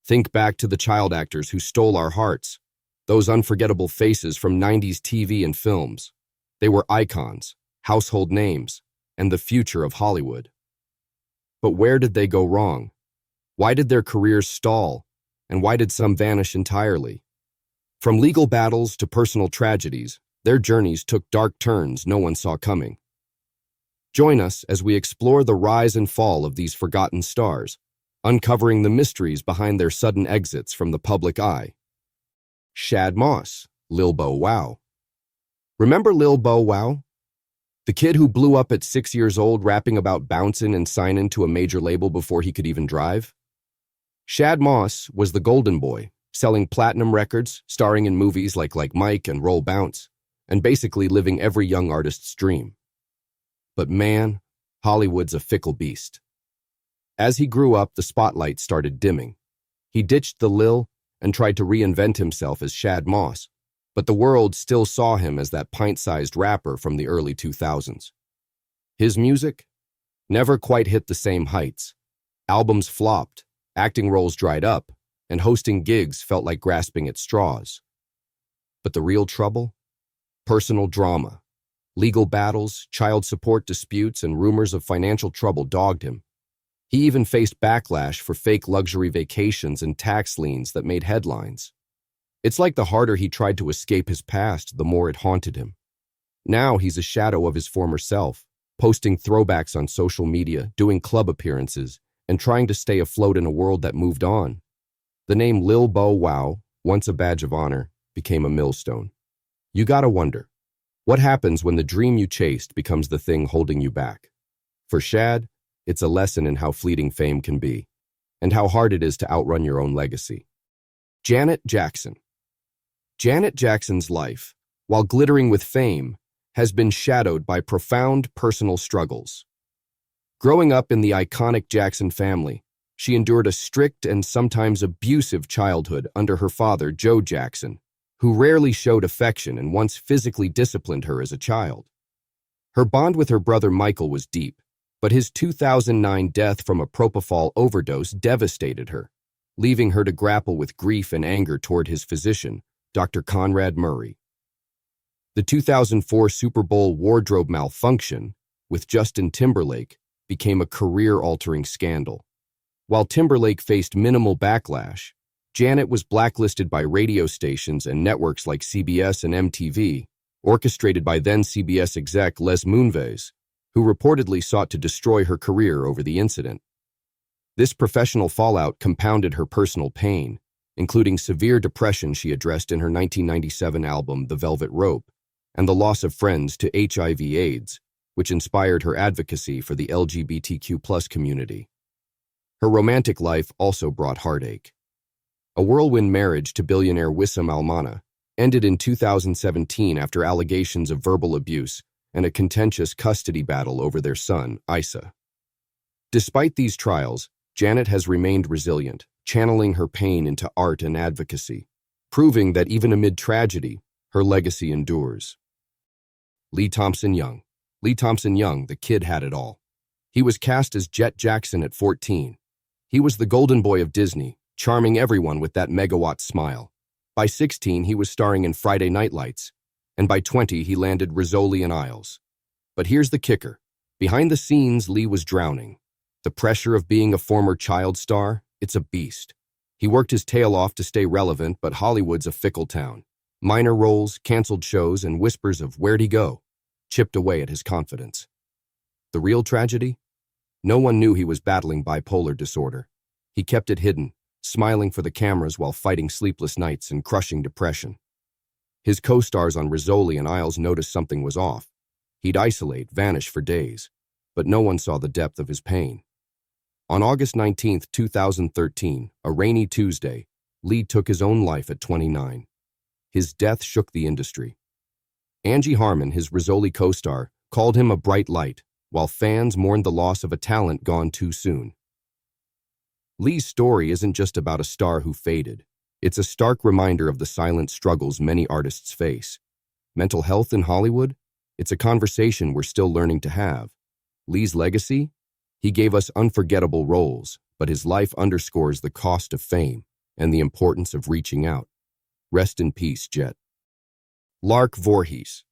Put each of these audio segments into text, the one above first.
Think back to the child actors who stole our hearts, those unforgettable faces from 90s TV and films. They were icons, household names, and the future of Hollywood. But where did they go wrong? Why did their careers stall? And why did some vanish entirely? From legal battles to personal tragedies, their journeys took dark turns no one saw coming. Join us as we explore the rise and fall of these forgotten stars, uncovering the mysteries behind their sudden exits from the public eye. Shad Moss, Lil Bow Wow. Remember Lil Bow Wow? The kid who blew up at 6 years old rapping about bouncing and signing to a major label before he could even drive? Shad Moss was the golden boy, selling platinum records, starring in movies like Mike and Roll Bounce, and basically living every young artist's dream. But man, Hollywood's a fickle beast. As he grew up, the spotlight started dimming. He ditched the Lil and tried to reinvent himself as Shad Moss, but the world still saw him as that pint-sized rapper from the early 2000s. His music never quite hit the same heights. Albums flopped, acting roles dried up, and hosting gigs felt like grasping at straws. But the real trouble? Personal drama. Legal battles, child support disputes, and rumors of financial trouble dogged him. He even faced backlash for fake luxury vacations and tax liens that made headlines. It's like the harder he tried to escape his past, the more it haunted him. Now he's a shadow of his former self, posting throwbacks on social media, doing club appearances, and trying to stay afloat in a world that moved on. The name Lil Bow Wow, once a badge of honor, became a millstone. You gotta wonder, what happens when the dream you chased becomes the thing holding you back? For Shad, it's a lesson in how fleeting fame can be, and how hard it is to outrun your own legacy. Janet Jackson. Janet Jackson's life, while glittering with fame, has been shadowed by profound personal struggles. Growing up in the iconic Jackson family, she endured a strict and sometimes abusive childhood under her father, Joe Jackson, who rarely showed affection and once physically disciplined her as a child. Her bond with her brother Michael was deep, but his 2009 death from a propofol overdose devastated her, leaving her to grapple with grief and anger toward his physician, Dr. Conrad Murray. The 2004 Super Bowl wardrobe malfunction with Justin Timberlake became a career-altering scandal. While Timberlake faced minimal backlash, Janet was blacklisted by radio stations and networks like CBS and MTV, orchestrated by then CBS exec Les Moonves, who reportedly sought to destroy her career over the incident. This professional fallout compounded her personal pain, including severe depression she addressed in her 1997 album The Velvet Rope, and the loss of friends to HIV/AIDS, which inspired her advocacy for the LGBTQ+ community. Her romantic life also brought heartache. A whirlwind marriage to billionaire Wissam Almana ended in 2017 after allegations of verbal abuse and a contentious custody battle over their son, Issa. Despite these trials, Janet has remained resilient, channeling her pain into art and advocacy, proving that even amid tragedy, her legacy endures. Lee Thompson Young. Lee Thompson Young, the kid had it all. He was cast as Jet Jackson at 14. He was the golden boy of Disney, charming everyone with that megawatt smile. By 16, he was starring in Friday Night Lights, and by 20, he landed Rizzoli and Isles. But here's the kicker. Behind the scenes, Lee was drowning. The pressure of being a former child star, it's a beast. He worked his tail off to stay relevant, but Hollywood's a fickle town. Minor roles, canceled shows, and whispers of "where'd he go?" chipped away at his confidence. The real tragedy? No one knew he was battling bipolar disorder. He kept it hidden, smiling for the cameras while fighting sleepless nights and crushing depression. His co-stars on Rizzoli and Isles noticed something was off. He'd isolate, vanish for days, but no one saw the depth of his pain. On August 19, 2013, a rainy Tuesday, Lee took his own life at 29. His death shook the industry. Angie Harmon, his Rizzoli co-star, called him a bright light, while fans mourned the loss of a talent gone too soon. Lee's story isn't just about a star who faded. It's a stark reminder of the silent struggles many artists face. Mental health in Hollywood? It's a conversation we're still learning to have. Lee's legacy? He gave us unforgettable roles, but his life underscores the cost of fame. and the importance of reaching out. Rest in peace, Jet. Lark Voorhees.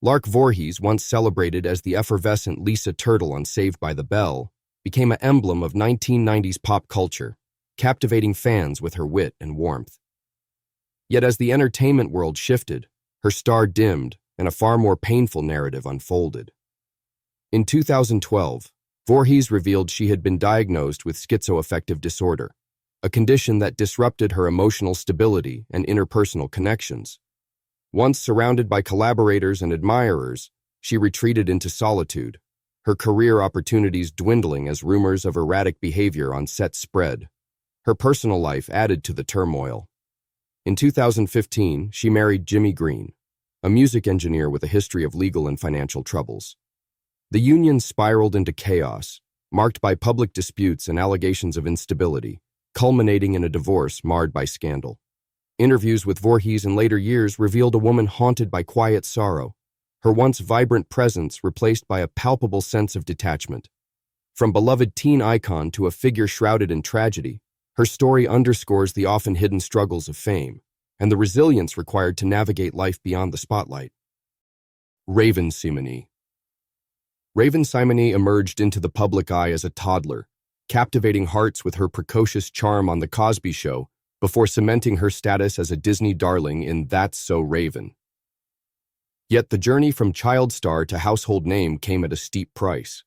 Lark Voorhees, once celebrated as the effervescent Lisa Turtle on Saved by the Bell, became an emblem of 1990s pop culture, captivating fans with her wit and warmth. Yet as the entertainment world shifted, her star dimmed and a far more painful narrative unfolded. In 2012, Voorhees revealed she had been diagnosed with schizoaffective disorder, a condition that disrupted her emotional stability and interpersonal connections. Once surrounded by collaborators and admirers, she retreated into solitude, her career opportunities dwindling as rumors of erratic behavior on set spread. Her personal life added to the turmoil. In 2015, she married Jimmy Green, a music engineer with a history of legal and financial troubles. The union spiraled into chaos, marked by public disputes and allegations of instability, culminating in a divorce marred by scandal. Interviews with Voorhees in later years revealed a woman haunted by quiet sorrow, her once vibrant presence replaced by a palpable sense of detachment. From beloved teen icon to a figure shrouded in tragedy, her story underscores the often hidden struggles of fame and the resilience required to navigate life beyond the spotlight. Raven Simone. Raven Simone emerged into the public eye as a toddler, captivating hearts with her precocious charm on The Cosby Show before cementing her status as a Disney darling in That's So Raven. Yet the journey from child star to household name came at a steep price.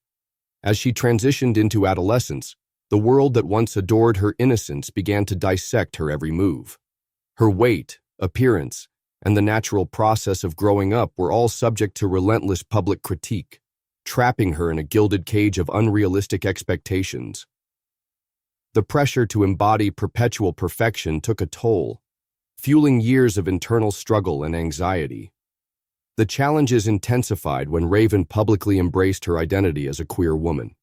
As she transitioned into adolescence, the world that once adored her innocence began to dissect her every move. Her weight, appearance, and the natural process of growing up were all subject to relentless public critique, trapping her in a gilded cage of unrealistic expectations. The pressure to embody perpetual perfection took a toll, fueling years of internal struggle and anxiety. The challenges intensified when Raven publicly embraced her identity as a queer woman.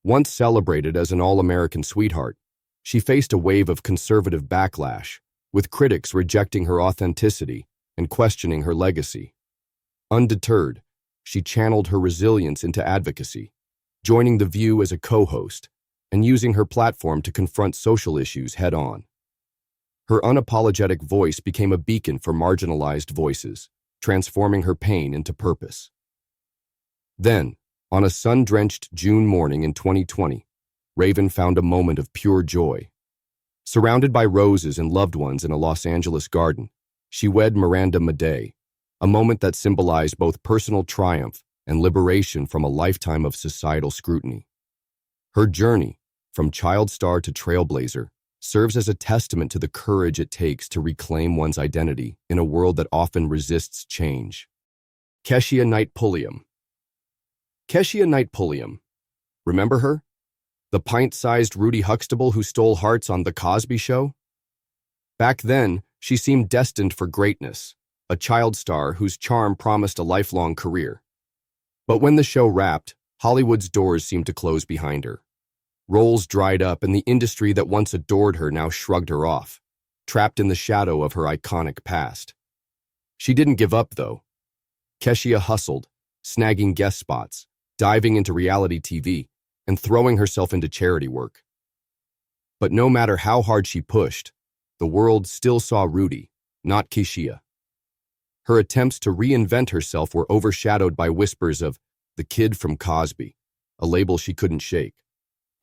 Once celebrated as an all-American sweetheart, she faced a wave of conservative backlash, with critics rejecting her authenticity and questioning her legacy. Undeterred, she channeled her resilience into advocacy, joining The View as a co-host and using her platform to confront social issues head-on. Her unapologetic voice became a beacon for marginalized voices, transforming her pain into purpose. Then, on a sun-drenched June morning in 2020, Raven found a moment of pure joy. Surrounded by roses and loved ones in a Los Angeles garden, she wed Miranda Madej, a moment that symbolized both personal triumph and liberation from a lifetime of societal scrutiny. Her journey, from child star to trailblazer, serves as a testament to the courage it takes to reclaim one's identity in a world that often resists change. Keshia Knight Pulliam. Keshia Knight Pulliam. Remember her? The pint-sized Rudy Huxtable who stole hearts on The Cosby Show? Back then, she seemed destined for greatness, a child star whose charm promised a lifelong career. But when the show wrapped, Hollywood's doors seemed to close behind her. Roles dried up and the industry that once adored her now shrugged her off, trapped in the shadow of her iconic past. She didn't give up, though. Keshia hustled, snagging guest spots, diving into reality TV, and throwing herself into charity work. But no matter how hard she pushed, the world still saw Rudy, not Keshia. Her attempts to reinvent herself were overshadowed by whispers of the kid from Cosby, a label she couldn't shake.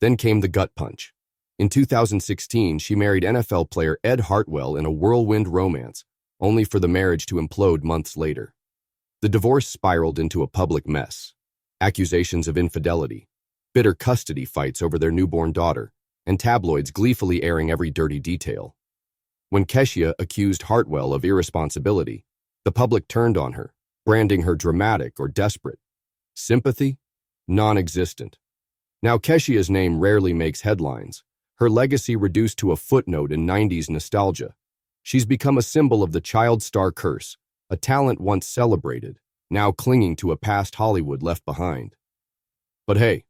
Then came the gut punch. In 2016, she married NFL player Ed Hartwell in a whirlwind romance, only for the marriage to implode months later. The divorce spiraled into a public mess. Accusations of infidelity, bitter custody fights over their newborn daughter, and tabloids gleefully airing every dirty detail. When Keshia accused Hartwell of irresponsibility, the public turned on her, branding her dramatic or desperate. Sympathy? Non-existent. Now Keshia's name rarely makes headlines, her legacy reduced to a footnote in 90s nostalgia. She's become a symbol of the child star curse, a talent once celebrated, now clinging to a past Hollywood left behind. But hey,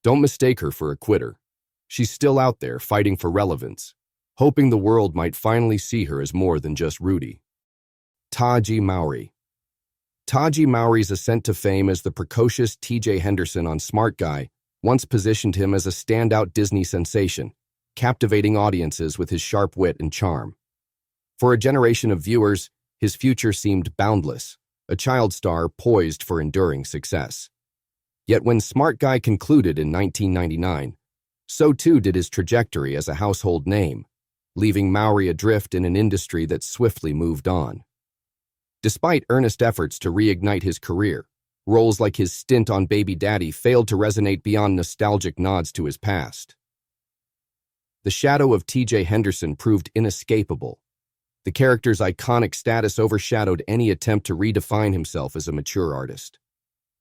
don't mistake her for a quitter. She's still out there fighting for relevance, hoping the world might finally see her as more than just Rudy. Taji Mowry. Taji Mowry's ascent to fame as the precocious T.J. Henderson on Smart Guy once positioned him as a standout Disney sensation, captivating audiences with his sharp wit and charm. For a generation of viewers, his future seemed boundless, a child star poised for enduring success. Yet when Smart Guy concluded in 1999, so too did his trajectory as a household name, leaving Mowry adrift in an industry that swiftly moved on. Despite earnest efforts to reignite his career, roles like his stint on Baby Daddy failed to resonate beyond nostalgic nods to his past. The shadow of T.J. Henderson proved inescapable. The character's iconic status overshadowed any attempt to redefine himself as a mature artist.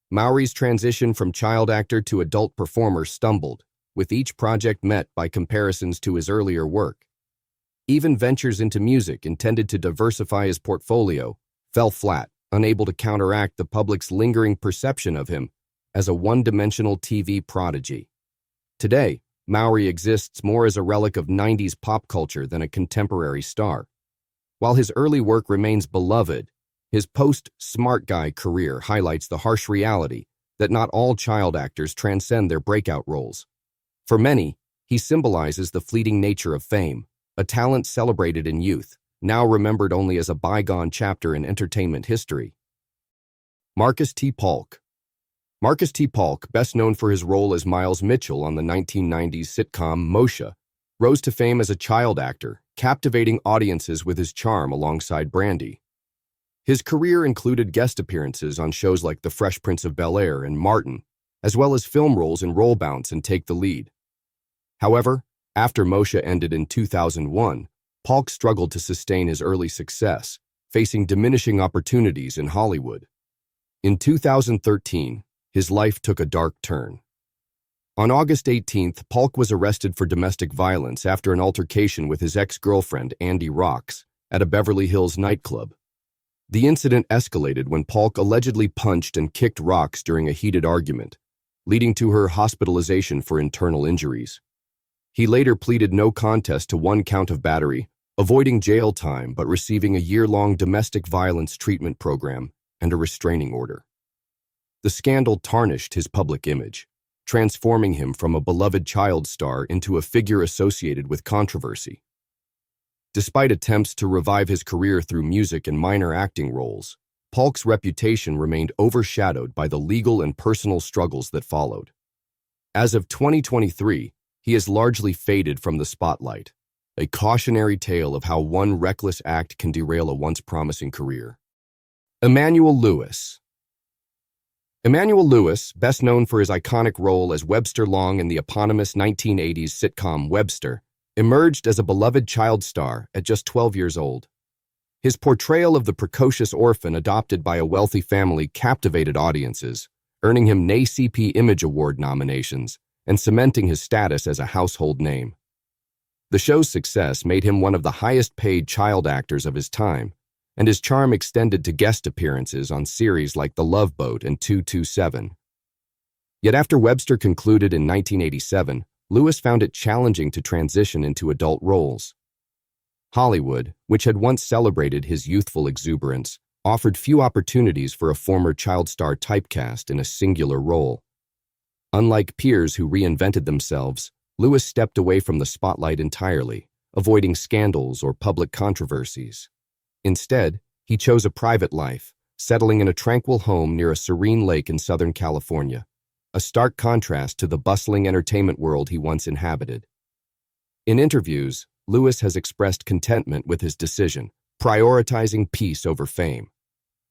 Mowry's transition from child actor to adult performer stumbled, with each project met by comparisons to his earlier work. Even ventures into music intended to diversify his portfolio fell flat, unable to counteract the public's lingering perception of him as a one-dimensional TV prodigy. Today, Mowry exists more as a relic of 90s pop culture than a contemporary star. While his early work remains beloved, his post-Smart Guy career highlights the harsh reality that not all child actors transcend their breakout roles. For many, he symbolizes the fleeting nature of fame, a talent celebrated in youth, now remembered only as a bygone chapter in entertainment history. Marcus T. Paulk. Marcus T. Paulk, best known for his role as Miles Mitchell on the 1990s sitcom Moshe, rose to fame as a child actor, captivating audiences with his charm alongside Brandy. His career included guest appearances on shows like The Fresh Prince of Bel-Air and Martin, as well as film roles in Roll Bounce and Take the Lead. However, after Moshe ended in 2001, Paulk struggled to sustain his early success, facing diminishing opportunities in Hollywood. In 2013, his life took a dark turn. On August 18th, Paulk was arrested for domestic violence after an altercation with his ex-girlfriend, Andy Rocks, at a Beverly Hills nightclub. The incident escalated when Paulk allegedly punched and kicked Rocks during a heated argument, leading to her hospitalization for internal injuries. He later pleaded no contest to one count of battery, avoiding jail time but receiving a year-long domestic violence treatment program and a restraining order. The scandal tarnished his public image, transforming him from a beloved child star into a figure associated with controversy. Despite attempts to revive his career through music and minor acting roles, Paulk's reputation remained overshadowed by the legal and personal struggles that followed. As of 2023, he has largely faded from the spotlight, a cautionary tale of how one reckless act can derail a once promising career. Emmanuel Lewis. Emmanuel Lewis, best known for his iconic role as Webster Long in the eponymous 1980s sitcom Webster, emerged as a beloved child star at just 12 years old. His portrayal of the precocious orphan adopted by a wealthy family captivated audiences, earning him NAACP Image Award nominations and cementing his status as a household name. The show's success made him one of the highest-paid child actors of his time, and his charm extended to guest appearances on series like The Love Boat and 227. Yet after Webster concluded in 1987, Lewis found it challenging to transition into adult roles. Hollywood, which had once celebrated his youthful exuberance, offered few opportunities for a former child star typecast in a singular role. Unlike peers who reinvented themselves, Lewis stepped away from the spotlight entirely, avoiding scandals or public controversies. Instead, he chose a private life, settling in a tranquil home near a serene lake in Southern California, a stark contrast to the bustling entertainment world he once inhabited. In interviews, Lewis has expressed contentment with his decision, prioritizing peace over fame.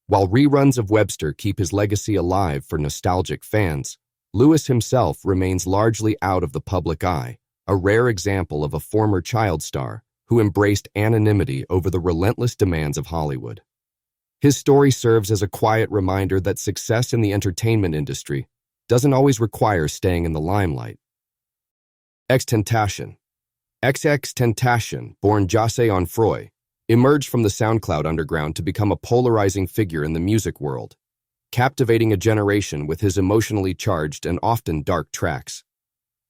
While reruns of Webster keep his legacy alive for nostalgic fans, Lewis himself remains largely out of the public eye, a rare example of a former child star who embraced anonymity over the relentless demands of Hollywood. His story serves as a quiet reminder that success in the entertainment industry doesn't always require staying in the limelight. XXXTentacion. XXXTentacion, born José Onfroy, emerged from the SoundCloud underground to become a polarizing figure in the music world, captivating a generation with his emotionally charged and often dark tracks.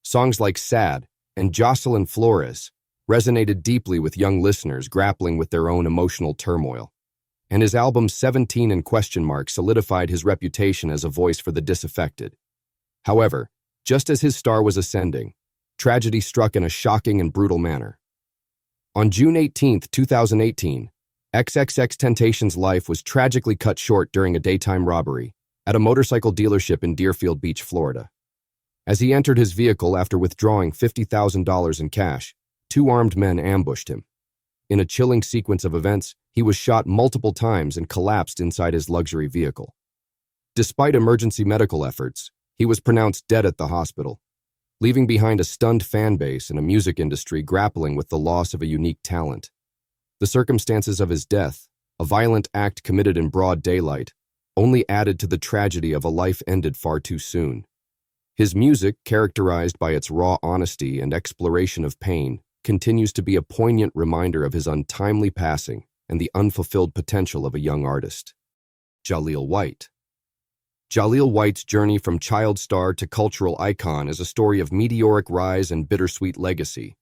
Songs like Sad and Jocelyn Flores resonated deeply with young listeners grappling with their own emotional turmoil, and his album 17 and Question Mark solidified his reputation as a voice for the disaffected. However, just as his star was ascending, tragedy struck in a shocking and brutal manner. On June 18, 2018, XXXTentacion's life was tragically cut short during a daytime robbery at a motorcycle dealership in Deerfield Beach, Florida. As he entered his vehicle after withdrawing $50,000 in cash, two armed men ambushed him. In a chilling sequence of events, he was shot multiple times and collapsed inside his luxury vehicle. Despite emergency medical efforts, he was pronounced dead at the hospital, leaving behind a stunned fan base and a music industry grappling with the loss of a unique talent. The circumstances of his death, a violent act committed in broad daylight, only added to the tragedy of a life ended far too soon. His music, characterized by its raw honesty and exploration of pain, continues to be a poignant reminder of his untimely passing and the unfulfilled potential of a young artist. Jaleel White. Jaleel White's journey from child star to cultural icon is a story of meteoric rise and bittersweet legacy.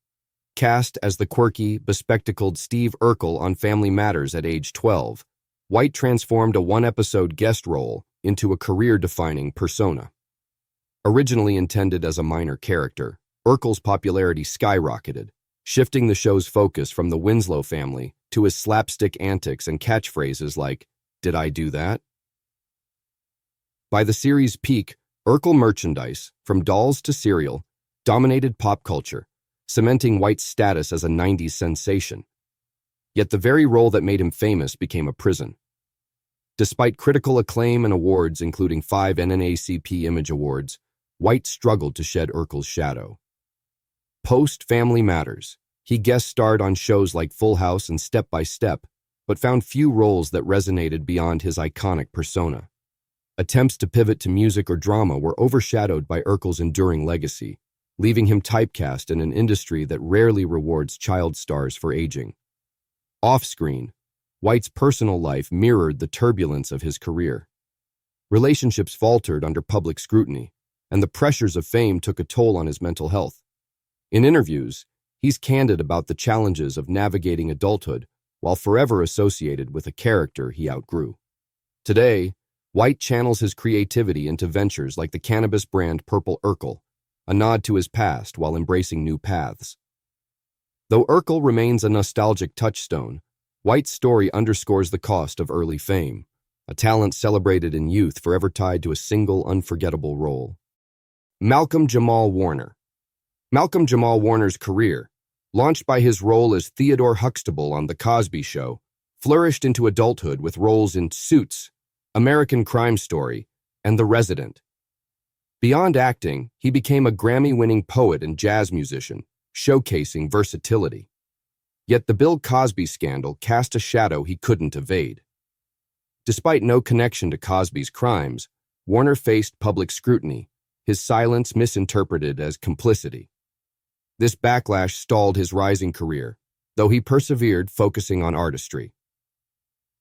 Cast as the quirky, bespectacled Steve Urkel on Family Matters at age 12, White transformed a one-episode guest role into a career-defining persona. Originally intended as a minor character, Urkel's popularity skyrocketed, shifting the show's focus from the Winslow family to his slapstick antics and catchphrases like, "Did I do that?" By the series' peak, Urkel merchandise, from dolls to cereal, dominated pop culture, cementing White's status as a 90s sensation. Yet the very role that made him famous became a prison. Despite critical acclaim and awards, including 5 NAACP Image Awards, White struggled to shed Urkel's shadow. Post-Family Matters, he guest-starred on shows like Full House and Step by Step, but found few roles that resonated beyond his iconic persona. Attempts to pivot to music or drama were overshadowed by Urkel's enduring legacy, leaving him typecast in an industry that rarely rewards child stars for aging. Off-screen, White's personal life mirrored the turbulence of his career. Relationships faltered under public scrutiny, and the pressures of fame took a toll on his mental health. In interviews, he's candid about the challenges of navigating adulthood while forever associated with a character he outgrew. Today, White channels his creativity into ventures like the cannabis brand Purple Urkel, a nod to his past while embracing new paths. Though Urkel remains a nostalgic touchstone, White's story underscores the cost of early fame, a talent celebrated in youth forever tied to a single unforgettable role. Malcolm Jamal Warner. Malcolm Jamal Warner's career, launched by his role as Theodore Huxtable on The Cosby Show, flourished into adulthood with roles in Suits, American Crime Story, and The Resident. Beyond acting, he became a Grammy-winning poet and jazz musician, showcasing versatility. Yet the Bill Cosby scandal cast a shadow he couldn't evade. Despite no connection to Cosby's crimes, Warner faced public scrutiny, his silence misinterpreted as complicity. This backlash stalled his rising career, though he persevered, focusing on artistry.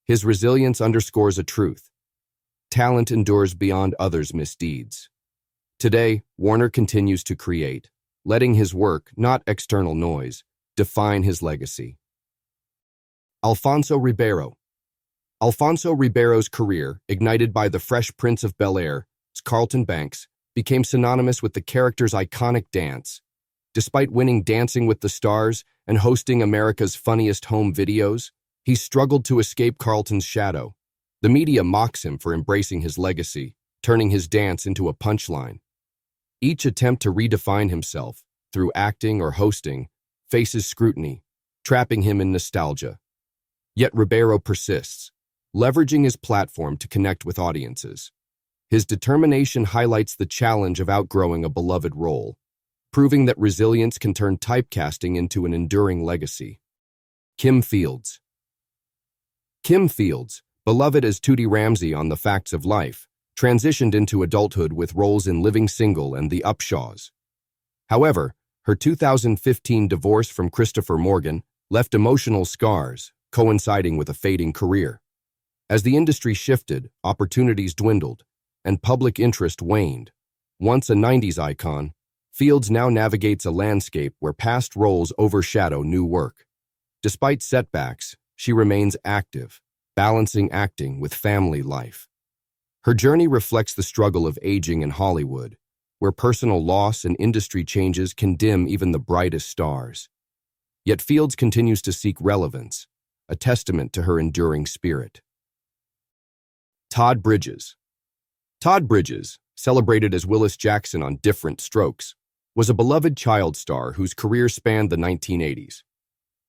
His resilience underscores a truth: talent endures beyond others' misdeeds. Today, Warner continues to create, letting his work, not external noise, define his legacy. Alfonso Ribeiro. Alfonso Ribeiro's career, ignited by The Fresh Prince of Bel-Air's Carlton Banks, became synonymous with the character's iconic dance. Despite winning Dancing with the Stars and hosting America's Funniest Home Videos, he struggled to escape Carlton's shadow. The media mocks him for embracing his legacy, turning his dance into a punchline. Each attempt to redefine himself, through acting or hosting, faces scrutiny, trapping him in nostalgia. Yet Ribeiro persists, leveraging his platform to connect with audiences. His determination highlights the challenge of outgrowing a beloved role, proving that resilience can turn typecasting into an enduring legacy. Kim Fields. Kim Fields, beloved as Tootie Ramsey on The Facts of Life, transitioned into adulthood with roles in Living Single and The Upshaws. However, her 2015 divorce from Christopher Morgan left emotional scars, coinciding with a fading career. As the industry shifted, opportunities dwindled, and public interest waned. Once a 90s icon, Fields now navigates a landscape where past roles overshadow new work. Despite setbacks, she remains active, balancing acting with family life. Her journey reflects the struggle of aging in Hollywood, where personal loss and industry changes can dim even the brightest stars. Yet Fields continues to seek relevance, a testament to her enduring spirit. Todd Bridges. Todd Bridges, celebrated as Willis Jackson on Diff'rent Strokes, was a beloved child star whose career spanned the 1980s.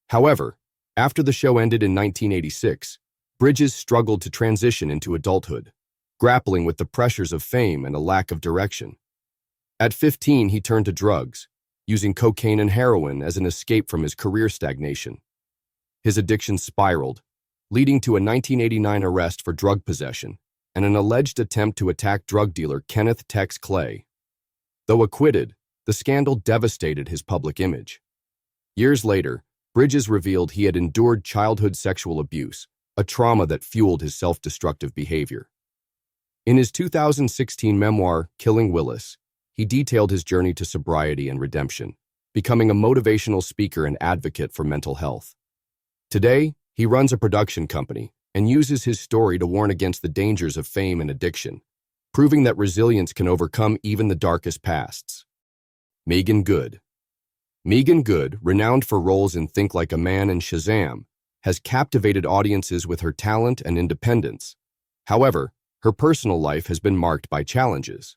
However, after the show ended in 1986, Bridges struggled to transition into adulthood, grappling with the pressures of fame and a lack of direction. At 15, he turned to drugs, using cocaine and heroin as an escape from his career stagnation. His addiction spiraled, leading to a 1989 arrest for drug possession and an alleged attempt to attack drug dealer Kenneth Tex Clay. Though acquitted, the scandal devastated his public image. Years later, Bridges revealed he had endured childhood sexual abuse, a trauma that fueled his self-destructive behavior. In his 2016 memoir, Killing Willis, he detailed his journey to sobriety and redemption, becoming a motivational speaker and advocate for mental health. Today, he runs a production company and uses his story to warn against the dangers of fame and addiction, proving that resilience can overcome even the darkest pasts. Meagan Good. Meagan Good, renowned for roles in Think Like a Man and Shazam, has captivated audiences with her talent and independence. However, her personal life has been marked by challenges.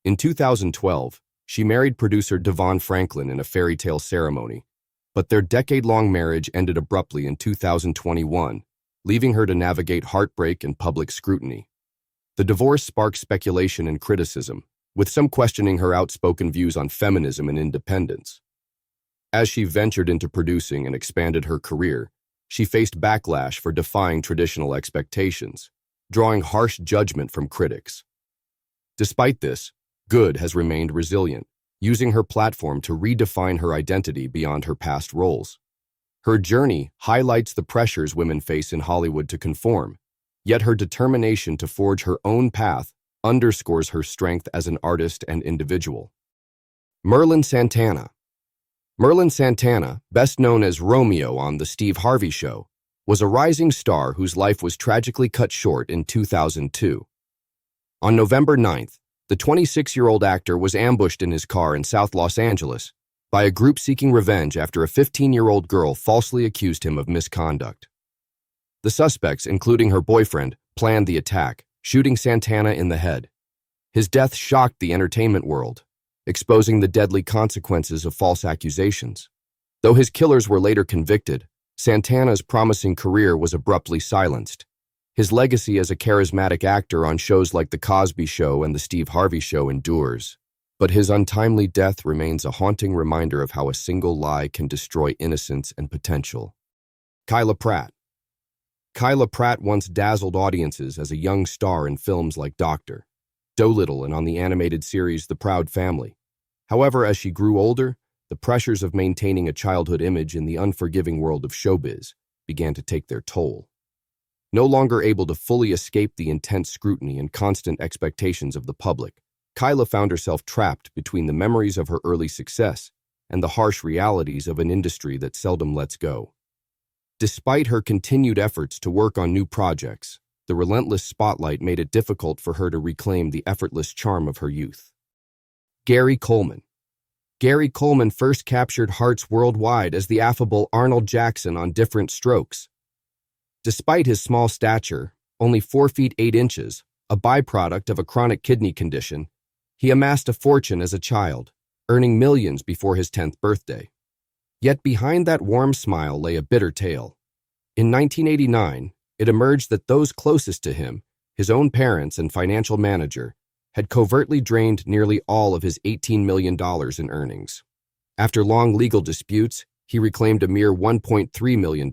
In 2012, she married producer Devon Franklin in a fairy tale ceremony, but their decade-long marriage ended abruptly in 2021, leaving her to navigate heartbreak and public scrutiny. The divorce sparked speculation and criticism, with some questioning her outspoken views on feminism and independence. As she ventured into producing and expanded her career, she faced backlash for defying traditional expectations, drawing harsh judgment from critics. Despite this, Good has remained resilient, using her platform to redefine her identity beyond her past roles. Her journey highlights the pressures women face in Hollywood to conform, yet her determination to forge her own path underscores her strength as an artist and individual. Merlin Santana. Merlin Santana, best known as Romeo on The Steve Harvey Show, was a rising star whose life was tragically cut short in 2002. On November 9th, the 26-year-old actor was ambushed in his car in South Los Angeles by a group seeking revenge after a 15-year-old girl falsely accused him of misconduct. The suspects, including her boyfriend, planned the attack, shooting Santana in the head. His death shocked the entertainment world, exposing the deadly consequences of false accusations. Though his killers were later convicted, Santana's promising career was abruptly silenced. His legacy as a charismatic actor on shows like The Cosby Show and The Steve Harvey Show endures, but his untimely death remains a haunting reminder of how a single lie can destroy innocence and potential. Kyla Pratt. Kyla Pratt once dazzled audiences as a young star in films like Dr. Dolittle and on the animated series The Proud Family. However, as she grew older, the pressures of maintaining a childhood image in the unforgiving world of showbiz began to take their toll. No longer able to fully escape the intense scrutiny and constant expectations of the public, Kyla found herself trapped between the memories of her early success and the harsh realities of an industry that seldom lets go. Despite her continued efforts to work on new projects, the relentless spotlight made it difficult for her to reclaim the effortless charm of her youth. Gary Coleman. Gary Coleman first captured hearts worldwide as the affable Arnold Jackson on Diff'rent Strokes. Despite his small stature, only 4 feet 8 inches, a byproduct of a chronic kidney condition, he amassed a fortune as a child, earning millions before his 10th birthday. Yet behind that warm smile lay a bitter tale. In 1989, it emerged that those closest to him, his own parents and financial manager, had covertly drained nearly all of his $18 million in earnings. After long legal disputes, he reclaimed a mere $1.3 million,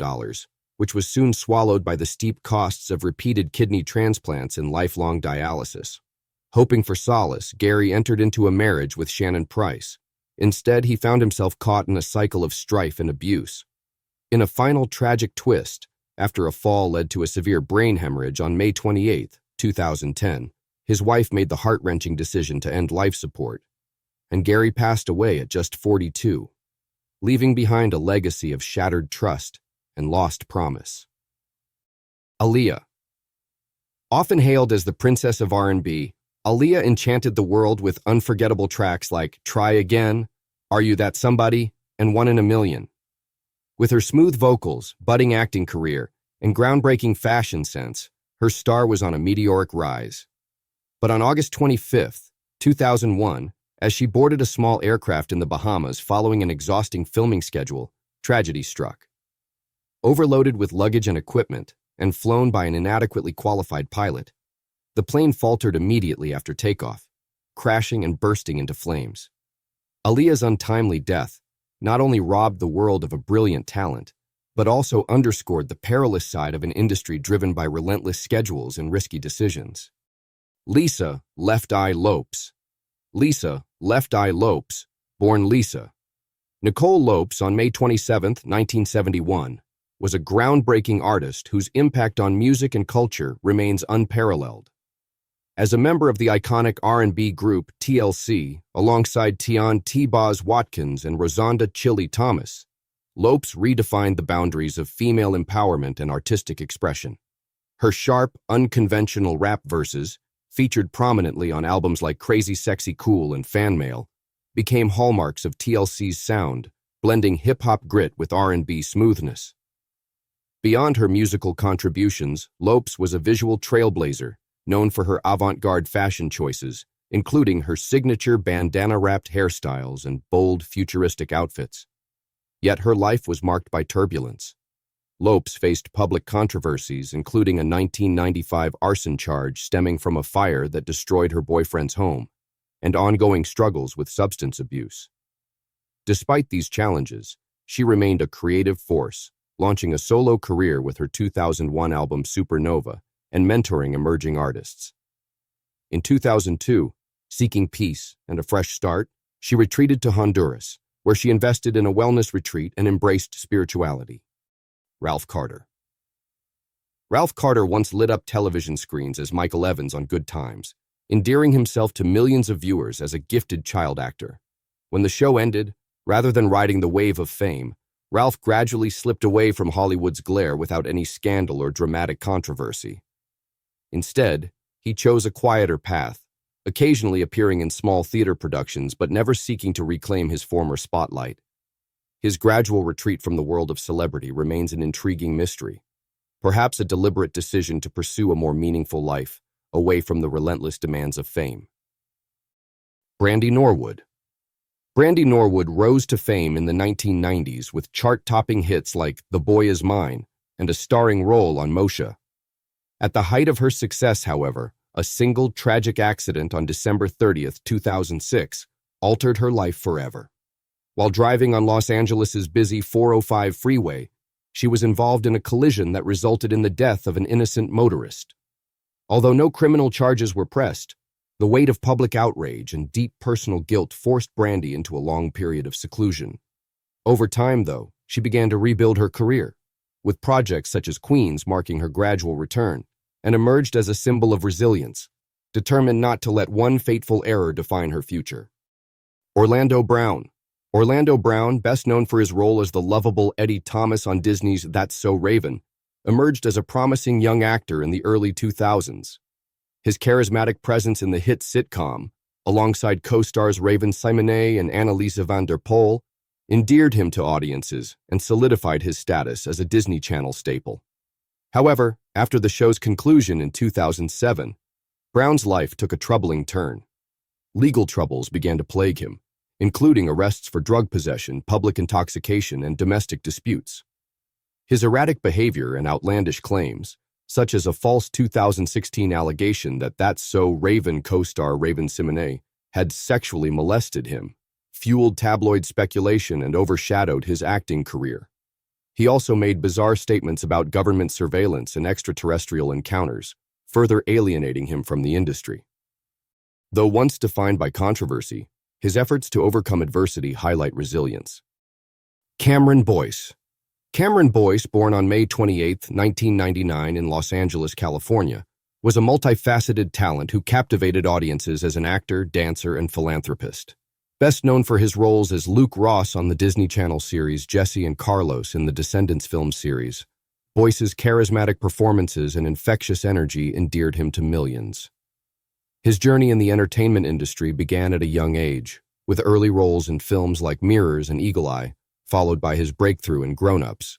which was soon swallowed by the steep costs of repeated kidney transplants and lifelong dialysis. Hoping for solace, Gary entered into a marriage with Shannon Price. Instead, he found himself caught in a cycle of strife and abuse. In a final tragic twist, after a fall led to a severe brain hemorrhage on May 28, 2010, his wife made the heart-wrenching decision to end life support, and Gary passed away at just 42, leaving behind a legacy of shattered trust and lost promise. Aaliyah. Often hailed as the princess of R&B, Aaliyah enchanted the world with unforgettable tracks like Try Again, Are You That Somebody, and One in a Million. With her smooth vocals, budding acting career, and groundbreaking fashion sense, her star was on a meteoric rise. But on August 25, 2001, as she boarded a small aircraft in the Bahamas following an exhausting filming schedule, tragedy struck. Overloaded with luggage and equipment, and flown by an inadequately qualified pilot, the plane faltered immediately after takeoff, crashing and bursting into flames. Aaliyah's untimely death not only robbed the world of a brilliant talent, but also underscored the perilous side of an industry driven by relentless schedules and risky decisions. Lisa Left Eye Lopes. Lisa Left Eye Lopes, born Lisa Nicole Lopes on May 27, 1971, was a groundbreaking artist whose impact on music and culture remains unparalleled. As a member of the iconic R&B group TLC, alongside Tian T-Boz Watkins and Rosanda Chili Thomas, Lopes redefined the boundaries of female empowerment and artistic expression. Her sharp, unconventional rap verses, featured prominently on albums like Crazy Sexy Cool and Fan Mail, became hallmarks of TLC's sound, blending hip-hop grit with R&B smoothness. Beyond her musical contributions, Lopes was a visual trailblazer, known for her avant-garde fashion choices, including her signature bandana-wrapped hairstyles and bold, futuristic outfits. Yet her life was marked by turbulence. Lopes faced public controversies, including a 1995 arson charge stemming from a fire that destroyed her boyfriend's home, and ongoing struggles with substance abuse. Despite these challenges, she remained a creative force, launching a solo career with her 2001 album Supernova and mentoring emerging artists. In 2002, seeking peace and a fresh start, she retreated to Honduras, where she invested in a wellness retreat and embraced spirituality. Ralph Carter. Ralph Carter once lit up television screens as Michael Evans on Good Times, endearing himself to millions of viewers as a gifted child actor. When the show ended, rather than riding the wave of fame, Ralph gradually slipped away from Hollywood's glare without any scandal or dramatic controversy. Instead, he chose a quieter path, occasionally appearing in small theater productions but never seeking to reclaim his former spotlight. His gradual retreat from the world of celebrity remains an intriguing mystery, perhaps a deliberate decision to pursue a more meaningful life, away from the relentless demands of fame. Brandy Norwood. Brandy Norwood rose to fame in the 1990s with chart-topping hits like The Boy Is Mine and a starring role on Moshe. At the height of her success, however, a single tragic accident on December 30, 2006, altered her life forever. While driving on Los Angeles' busy 405 freeway, she was involved in a collision that resulted in the death of an innocent motorist. Although no criminal charges were pressed, the weight of public outrage and deep personal guilt forced Brandy into a long period of seclusion. Over time, though, she began to rebuild her career, with projects such as Queens marking her gradual return, and emerged as a symbol of resilience, determined not to let one fateful error define her future. Orlando Brown. Orlando Brown, best known for his role as the lovable Eddie Thomas on Disney's That's So Raven, emerged as a promising young actor in the early 2000s. His charismatic presence in the hit sitcom, alongside co-stars Raven Simonet and Annalisa van der Pol, endeared him to audiences and solidified his status as a Disney Channel staple. However, after the show's conclusion in 2007, Brown's life took a troubling turn. Legal troubles began to plague him, including arrests for drug possession, public intoxication, and domestic disputes. His erratic behavior and outlandish claims, such as a false 2016 allegation that That's So Raven co-star Raven Simonet had sexually molested him, fueled tabloid speculation and overshadowed his acting career. He also made bizarre statements about government surveillance and extraterrestrial encounters, further alienating him from the industry. Though once defined by controversy, his efforts to overcome adversity highlight resilience. Cameron Boyce. Cameron Boyce, born on May 28, 1999 in Los Angeles, California, was a multifaceted talent who captivated audiences as an actor, dancer, and philanthropist. Best known for his roles as Luke Ross on the Disney Channel series Jesse and Carlos in the Descendants film series, Boyce's charismatic performances and infectious energy endeared him to millions. His journey in the entertainment industry began at a young age, with early roles in films like Mirrors and Eagle Eye, followed by his breakthrough in Grown Ups.